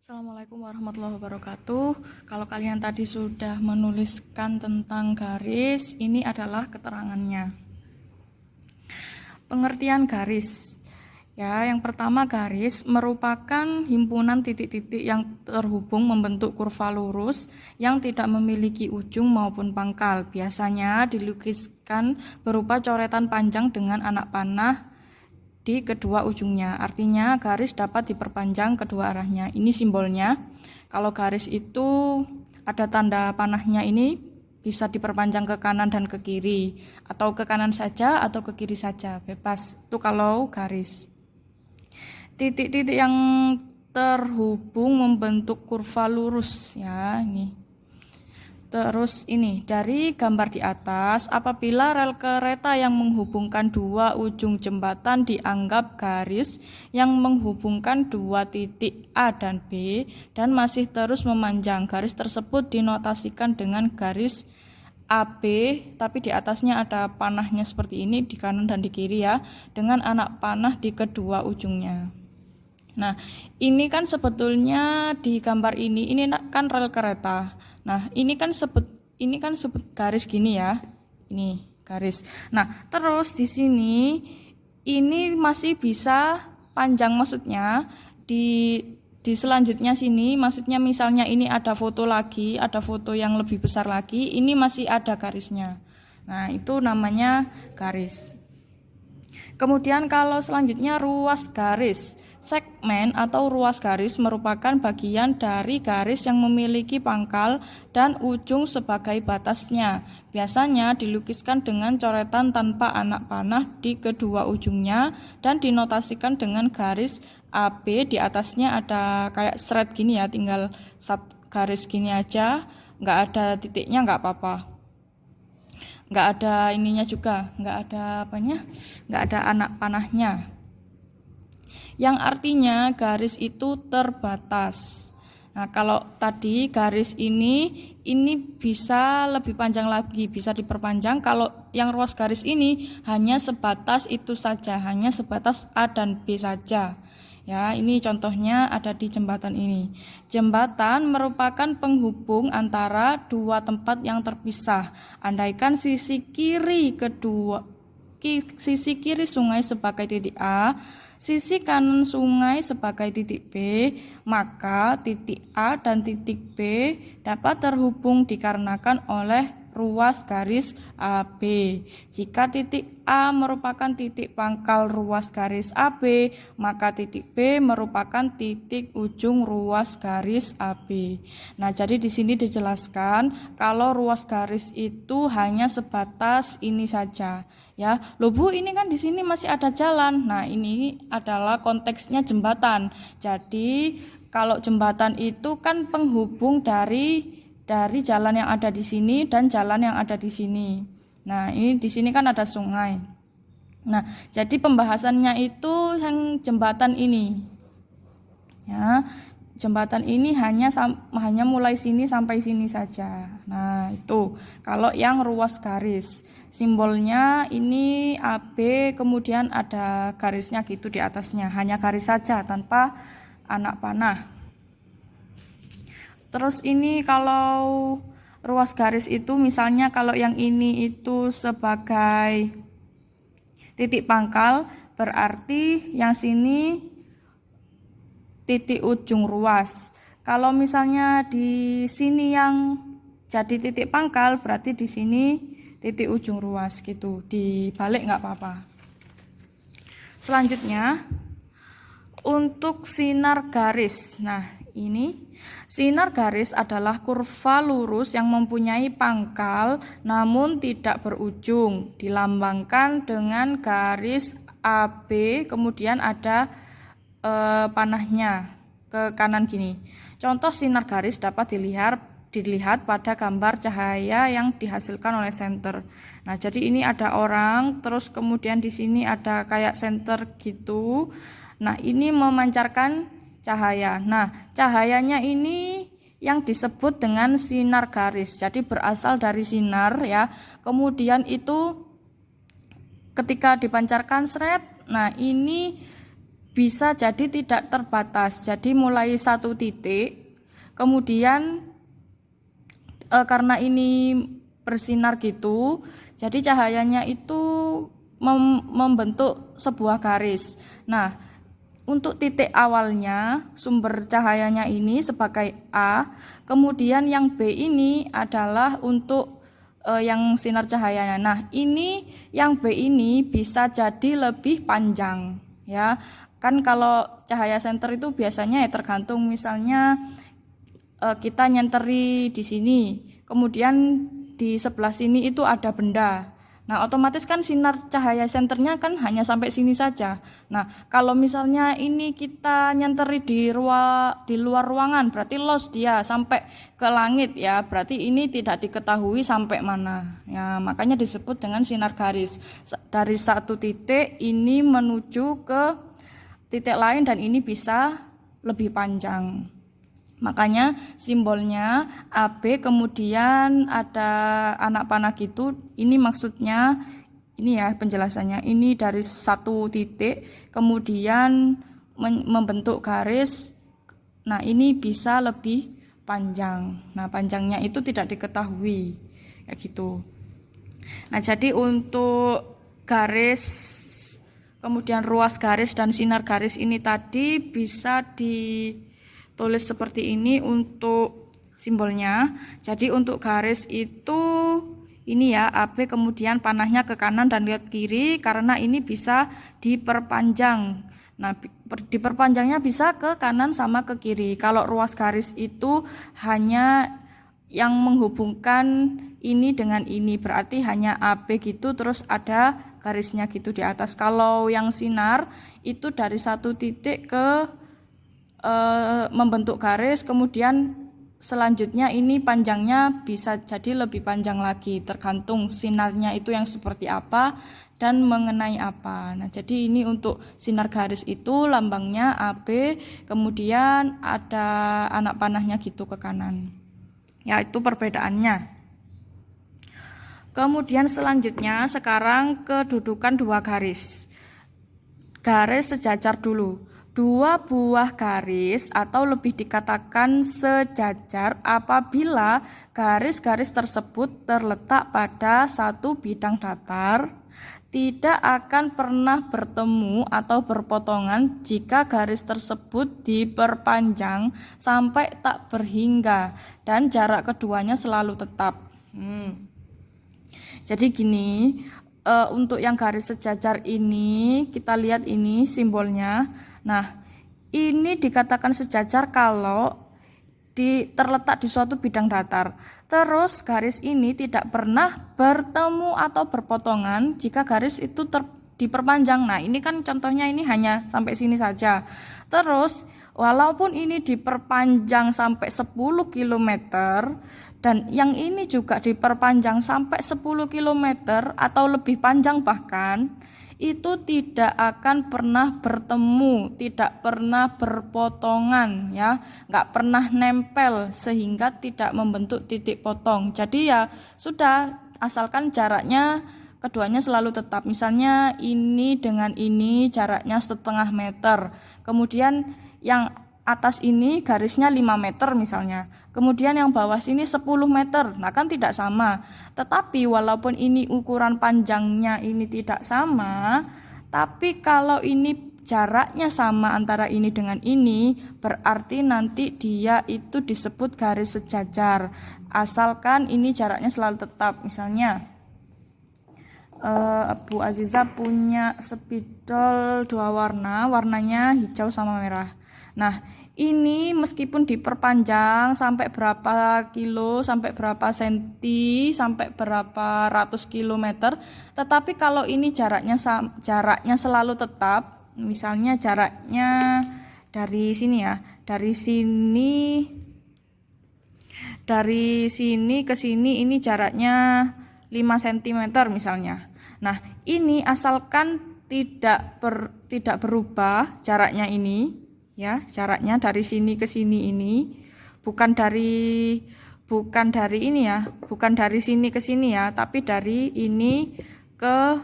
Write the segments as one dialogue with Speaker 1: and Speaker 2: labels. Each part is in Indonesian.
Speaker 1: Assalamualaikum warahmatullahi wabarakatuh. Kalau kalian tadi sudah menuliskan tentang garis, ini adalah keterangannya. Pengertian garis. Ya, yang pertama, garis merupakan himpunan titik-titik yang terhubung membentuk kurva lurus yang tidak memiliki ujung maupun pangkal. Biasanya dilukiskan berupa coretan panjang dengan anak panah di kedua ujungnya. Artinya garis dapat diperpanjang kedua arahnya. Ini simbolnya. Kalau garis itu ada tanda panahnya, ini bisa diperpanjang ke kanan dan ke kiri, atau ke kanan saja atau ke kiri saja, bebas. Itu kalau garis. Titik-titik yang terhubung membentuk kurva lurus, ya, ini. Terus ini, dari gambar di atas, apabila rel kereta yang menghubungkan dua ujung jembatan dianggap garis yang menghubungkan dua titik A dan B dan masih terus memanjang, garis tersebut dinotasikan dengan garis AB, tapi di atasnya ada panahnya seperti ini di kanan dan di kiri ya, dengan anak panah di kedua ujungnya. Nah, ini kan sebetulnya di gambar ini kan rel kereta. Nah, ini kan sebut garis gini ya. Ini garis. Nah, terus di sini ini masih bisa panjang, maksudnya di selanjutnya sini, maksudnya misalnya ini ada foto lagi, ada foto yang lebih besar lagi, ini masih ada garisnya. Nah, itu namanya garis. Kemudian kalau selanjutnya ruas garis. Segmen atau ruas garis merupakan bagian dari garis yang memiliki pangkal dan ujung sebagai batasnya. Biasanya dilukiskan dengan coretan tanpa anak panah di kedua ujungnya dan dinotasikan dengan garis AB. Di atasnya ada kayak seret gini ya, tinggal satu garis gini aja, nggak ada titiknya nggak apa-apa. Nggak ada ininya juga, nggak ada anak panahnya, yang artinya garis itu terbatas. Nah, kalau tadi garis ini bisa lebih panjang lagi, bisa diperpanjang. Kalau yang ruas garis ini hanya sebatas itu saja, hanya sebatas A dan B saja. Ya, ini contohnya ada di jembatan ini. Jembatan merupakan penghubung antara dua tempat yang terpisah. Andaikan sisi kiri sungai sebagai titik A, sisi kanan sungai sebagai titik B, maka titik A dan titik B dapat terhubung dikarenakan oleh ruas garis AB. Jika titik A merupakan titik pangkal ruas garis AB, maka titik B merupakan titik ujung ruas garis AB. Nah, jadi di sini dijelaskan kalau ruas garis itu hanya sebatas ini saja. Ya, loh Bu, ini kan di sini masih ada jalan. Nah, ini adalah konteksnya jembatan. Jadi, kalau jembatan itu kan penghubung dari jalan yang ada di sini dan jalan yang ada di sini. Nah, ini di sini kan ada sungai. Nah, jadi pembahasannya itu yang jembatan ini. Ya, jembatan ini hanya mulai sini sampai sini saja. Nah, itu kalau yang ruas garis. Simbolnya ini AB, kemudian ada garisnya gitu di atasnya. Hanya garis saja tanpa anak panah. Terus ini kalau ruas garis itu misalnya kalau yang ini itu sebagai titik pangkal, berarti yang sini titik ujung ruas. Kalau misalnya di sini yang jadi titik pangkal, berarti di sini titik ujung ruas gitu. Dibalik nggak apa-apa. Selanjutnya untuk sinar garis. Nah, ini sinar garis adalah kurva lurus yang mempunyai pangkal namun tidak berujung, dilambangkan dengan garis AB, kemudian ada panahnya ke kanan gini. Contoh sinar garis dapat dilihat pada gambar cahaya yang dihasilkan oleh senter. Nah, jadi ini ada orang, terus kemudian di sini ada kayak senter gitu. Nah, ini memancarkan cahaya. Nah, cahayanya ini yang disebut dengan sinar garis. Jadi berasal dari sinar ya. Kemudian itu ketika dipancarkan seret, nah ini bisa jadi tidak terbatas. Jadi mulai satu titik, kemudian karena ini bersinar gitu, jadi cahayanya itu membentuk sebuah garis. Nah, untuk titik awalnya sumber cahayanya ini sebagai A, kemudian yang B ini adalah untuk yang sinar cahayanya. Nah, ini yang B ini bisa jadi lebih panjang, ya. Kan kalau cahaya senter itu biasanya ya tergantung, misalnya kita nyenteri di sini, kemudian di sebelah sini itu ada benda. Nah, otomatis kan sinar cahaya senternya kan hanya sampai sini saja. Nah, kalau misalnya ini kita nyenteri di luar ruangan, berarti lost dia sampai ke langit ya. Berarti ini tidak diketahui sampai mana. Ya, makanya disebut dengan sinar garis. Dari satu titik ini menuju ke titik lain dan ini bisa lebih panjang. Makanya simbolnya AB, kemudian ada anak panah gitu. Ini maksudnya, ini ya penjelasannya. Ini dari satu titik, kemudian membentuk garis. Nah, ini bisa lebih panjang. Nah, panjangnya itu tidak diketahui. Kayak gitu. Nah, jadi untuk garis, kemudian ruas garis dan sinar garis ini tadi bisa ditulis seperti ini untuk simbolnya. Jadi untuk garis itu ini ya AB, kemudian panahnya ke kanan dan ke kiri karena ini bisa diperpanjang. Nah, diperpanjangnya bisa ke kanan sama ke kiri. Kalau ruas garis itu hanya yang menghubungkan ini dengan ini, berarti hanya AB gitu, terus ada garisnya gitu di atas. Kalau yang sinar itu dari satu titik ke membentuk garis, kemudian selanjutnya ini panjangnya bisa jadi lebih panjang lagi, tergantung sinarnya itu yang seperti apa dan mengenai apa. Nah, jadi ini untuk sinar garis itu lambangnya AB, kemudian ada anak panahnya gitu ke kanan. Ya, itu perbedaannya. Kemudian selanjutnya sekarang kedudukan dua garis. Garis sejajar dulu. Dua buah garis atau lebih dikatakan sejajar apabila garis-garis tersebut terletak pada satu bidang datar, tidak akan pernah bertemu atau berpotongan jika garis tersebut diperpanjang sampai tak berhingga dan jarak keduanya selalu tetap. Jadi gini, untuk yang garis sejajar ini kita lihat ini simbolnya. Nah, ini dikatakan sejajar kalau terletak di suatu bidang datar. Terus garis ini tidak pernah bertemu atau berpotongan jika garis itu diperpanjang. Nah, ini kan contohnya ini hanya sampai sini saja. Terus walaupun ini diperpanjang sampai 10 km dan yang ini juga diperpanjang sampai 10 km atau lebih panjang bahkan, itu tidak akan pernah bertemu, tidak pernah berpotongan ya, nggak pernah nempel sehingga tidak membentuk titik potong. Jadi ya sudah, asalkan jaraknya keduanya selalu tetap. Misalnya ini dengan ini jaraknya 0,5 meter, kemudian yang atas ini garisnya 5 meter misalnya, kemudian yang bawah sini 10 meter, nah kan tidak sama. Tetapi walaupun ini ukuran panjangnya ini tidak sama, tapi kalau ini jaraknya sama antara ini dengan ini, berarti nanti dia itu disebut garis sejajar, asalkan ini jaraknya selalu tetap. Misalnya Bu Aziza punya spidol 2 warna, warnanya hijau sama merah. Nah, ini meskipun diperpanjang sampai berapa kilo, sampai berapa senti, sampai berapa ratus kilometer, tetapi kalau ini jaraknya selalu tetap, misalnya jaraknya dari sini ya, dari sini ke sini ini jaraknya 5 cm misalnya. Nah, ini asalkan tidak berubah jaraknya ini. Ya, jaraknya dari sini ke sini ini bukan dari ini ya, bukan dari sini ke sini ya, tapi dari ini ke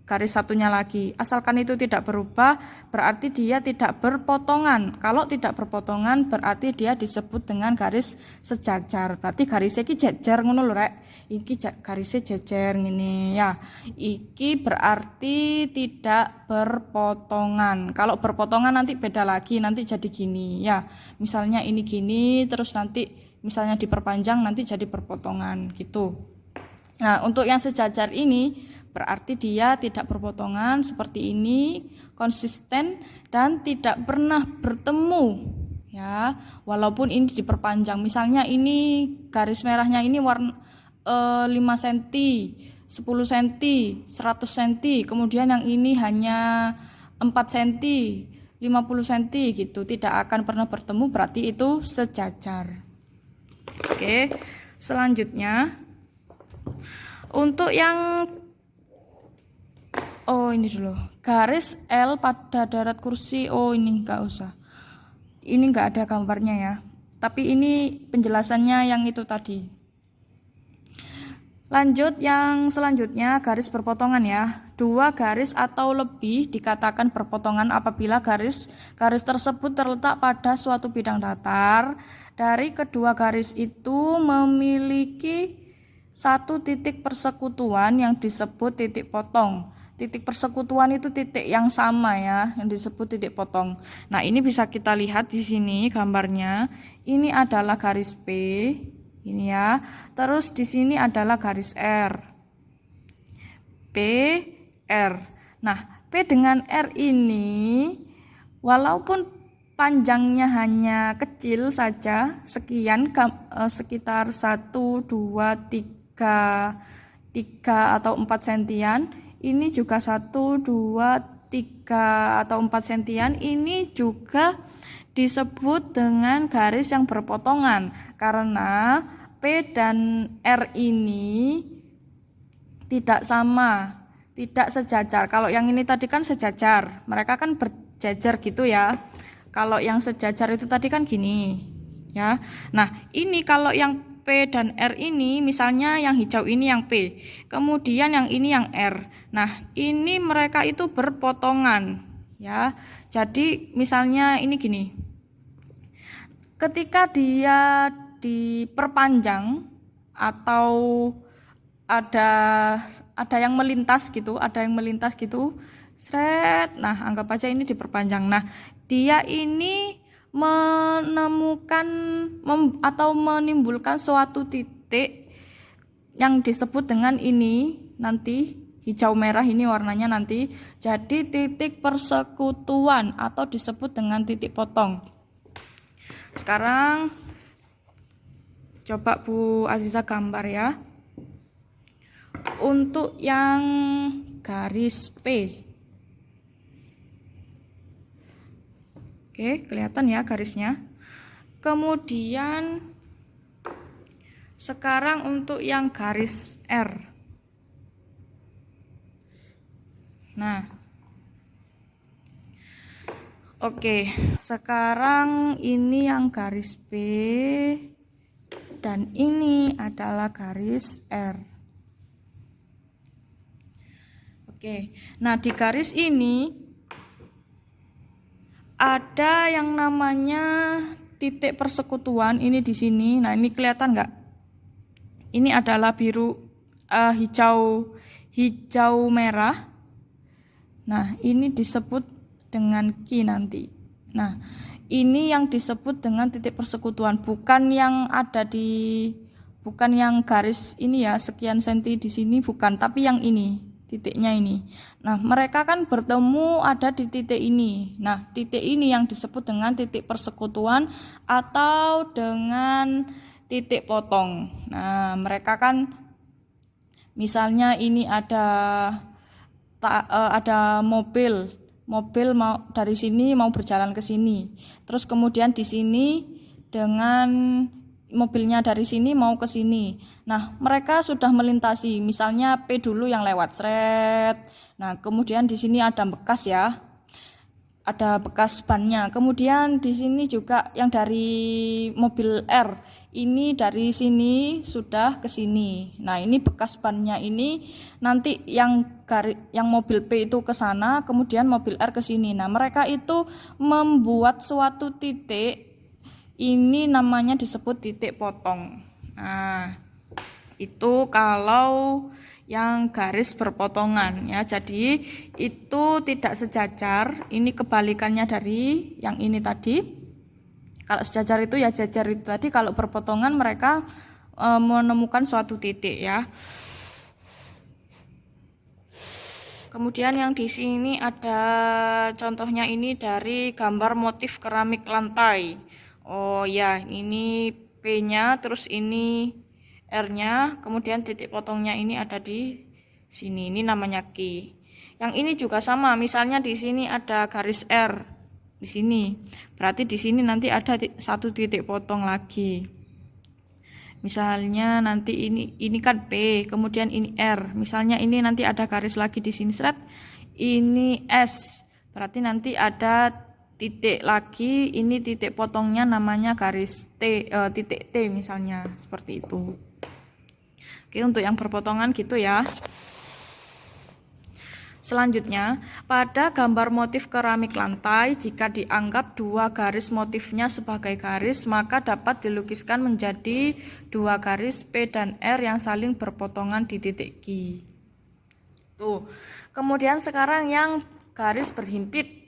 Speaker 1: garis satunya lagi. Asalkan itu tidak berubah, berarti dia tidak berpotongan. Kalau tidak berpotongan, berarti dia disebut dengan garis sejajar. Berarti garisnya iki jejer ngono lho, Rek. Iki garisnya jejer ngene ya. Iki berarti tidak berpotongan. Kalau berpotongan nanti beda lagi, nanti jadi gini ya. Misalnya ini gini, terus nanti misalnya diperpanjang nanti jadi berpotongan gitu. Nah, untuk yang sejajar ini berarti dia tidak berpotongan seperti ini, konsisten dan tidak pernah bertemu ya. Walaupun ini diperpanjang. Misalnya ini garis merahnya ini warna 5 cm, 10 cm, 100 cm. Kemudian yang ini hanya 4 cm, 50 cm gitu. Tidak akan pernah bertemu, berarti itu sejajar. Oke. Selanjutnya untuk yang ini dulu. Garis L pada darat kursi. Ini enggak usah. Ini enggak ada gambarnya ya. Tapi ini penjelasannya yang itu tadi. Lanjut yang selanjutnya, garis berpotongan ya. 2 garis atau lebih dikatakan berpotongan apabila garis tersebut terletak pada suatu bidang datar. Dari kedua garis itu memiliki satu titik persekutuan yang disebut titik potong. Titik persekutuan itu titik yang sama ya, yang disebut titik potong. Nah, ini bisa kita lihat di sini gambarnya. Ini adalah garis P, ini ya. Terus di sini adalah garis R. P, R. Nah, P dengan R ini walaupun panjangnya hanya kecil saja, sekian sekitar 1, 2, 3 atau 4 sentian. Ini juga 1, 2, 3 atau 4 sentian. Ini juga disebut dengan garis yang berpotongan karena P dan R ini tidak sama, tidak sejajar. Kalau yang ini tadi kan sejajar, mereka kan berjajar gitu ya. Kalau yang sejajar itu tadi kan gini ya. Nah, ini kalau yang P dan R ini, misalnya yang hijau ini yang P, kemudian yang ini yang R. Nah, ini mereka itu berpotongan ya. Jadi misalnya ini gini. Ketika dia diperpanjang atau ada yang melintas gitu, sret. Nah, anggap aja ini diperpanjang. Nah, dia ini menemukan atau menimbulkan suatu titik yang disebut dengan ini nanti hijau merah ini warnanya nanti jadi titik persekutuan atau disebut dengan titik potong. Sekarang coba Bu Aziza gambar ya. Untuk yang garis P. Oke, kelihatan ya garisnya. Kemudian sekarang untuk yang garis R. Nah, oke, sekarang ini yang garis B dan ini adalah garis R. Oke, nah di garis ini ada yang namanya titik persekutuan ini di sini. Nah, ini kelihatan nggak? Ini adalah biru, hijau merah. Nah, ini disebut dengan Q nanti. Nah, ini yang disebut dengan titik persekutuan, bukan yang garis ini ya, sekian senti di sini bukan, tapi yang ini. Titiknya ini. Nah, mereka kan bertemu ada di titik ini. Nah, titik ini yang disebut dengan titik persekutuan atau dengan titik potong. Nah, mereka kan misalnya ini ada mobil mau dari sini mau berjalan ke sini. Terus kemudian di sini dengan mobilnya dari sini mau ke sini. Nah, mereka sudah melintasi. Misalnya P dulu yang lewat sret. Nah, kemudian di sini ada bekas ya. ada bekas bannya. Kemudian di sini juga yang dari mobil R, ini dari sini sudah ke sini. Nah, ini bekas bannya ini nanti yang mobil P itu ke sana, kemudian mobil R ke sini. Nah, mereka itu membuat suatu titik, ini namanya disebut titik potong. Nah, itu kalau yang garis berpotongan ya. Jadi itu tidak sejajar, ini kebalikannya dari yang ini tadi. Kalau sejajar itu ya jajar itu tadi, kalau berpotongan mereka menemukan suatu titik ya. Kemudian yang di sini ada contohnya, ini dari gambar motif keramik lantai. Oh ya, ini P-nya, terus ini R-nya, kemudian titik potongnya ini ada di sini. Ini namanya Q. Yang ini juga sama, misalnya di sini ada garis R di sini. Berarti di sini nanti ada satu titik potong lagi. Misalnya nanti ini kan P, kemudian ini R. Misalnya ini nanti ada garis lagi di sini, seret. Ini S. Berarti nanti ada titik lagi, ini titik potongnya namanya garis T, titik T misalnya, seperti itu. Oke, untuk yang berpotongan gitu ya. Selanjutnya, pada gambar motif keramik lantai, jika dianggap dua garis motifnya sebagai garis, maka dapat dilukiskan menjadi dua garis P dan R yang saling berpotongan di titik Q. Tuh. Kemudian sekarang yang garis berhimpit.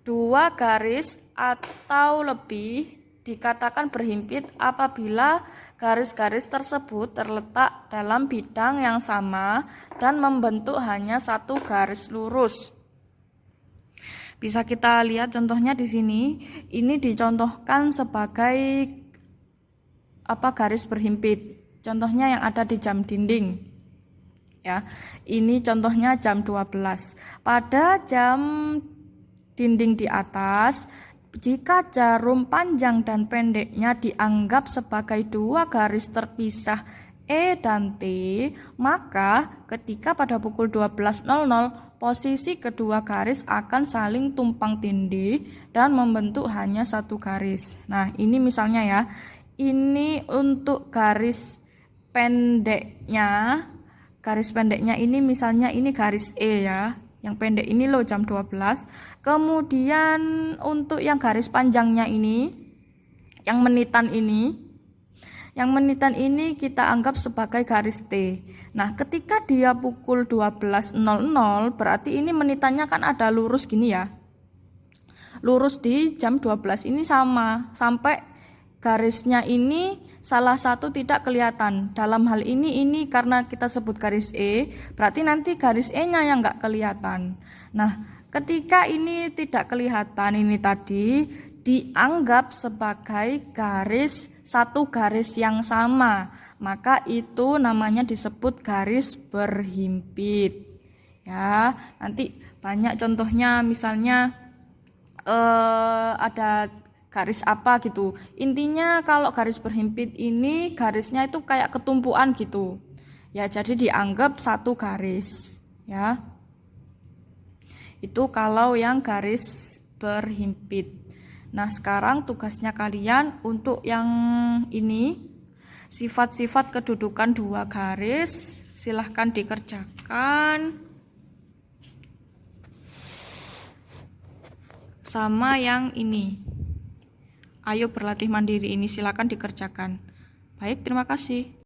Speaker 1: Dua garis atau lebih dikatakan berhimpit apabila garis-garis tersebut terletak dalam bidang yang sama dan membentuk hanya satu garis lurus. Bisa kita lihat contohnya di sini. Ini dicontohkan sebagai garis berhimpit. Contohnya yang ada di jam dinding. Ya. Ini contohnya jam 12. Pada jam dinding di atas, jika jarum panjang dan pendeknya dianggap sebagai dua garis terpisah E dan T, maka ketika pada pukul 12.00 posisi kedua garis akan saling tumpang tindih dan membentuk hanya satu garis. Nah, ini misalnya ya, ini untuk garis pendeknya. Garis pendeknya ini misalnya ini garis E ya. Yang pendek ini loh jam 12. Kemudian untuk yang garis panjangnya ini, yang menitan ini kita anggap sebagai garis T. Nah, ketika dia pukul 12.00 berarti ini menitannya kan ada lurus gini ya. Lurus di jam 12 ini sama, sampai garisnya ini salah satu tidak kelihatan. Dalam hal ini karena kita sebut garis E, berarti nanti garis E-nya yang nggak kelihatan. Nah, ketika ini tidak kelihatan, ini tadi dianggap sebagai satu garis yang sama, maka itu namanya disebut garis berhimpit. Ya, nanti banyak contohnya, misalnya ada garis apa gitu. Intinya kalau garis berhimpit ini garisnya itu kayak ketumpuan gitu. Ya, jadi dianggap satu garis, ya. Itu kalau yang garis berhimpit. Nah, sekarang tugasnya kalian untuk yang ini, sifat-sifat kedudukan dua garis, silahkan dikerjakan. Sama yang ini. Ayo berlatih mandiri ini silakan dikerjakan. Baik, terima kasih.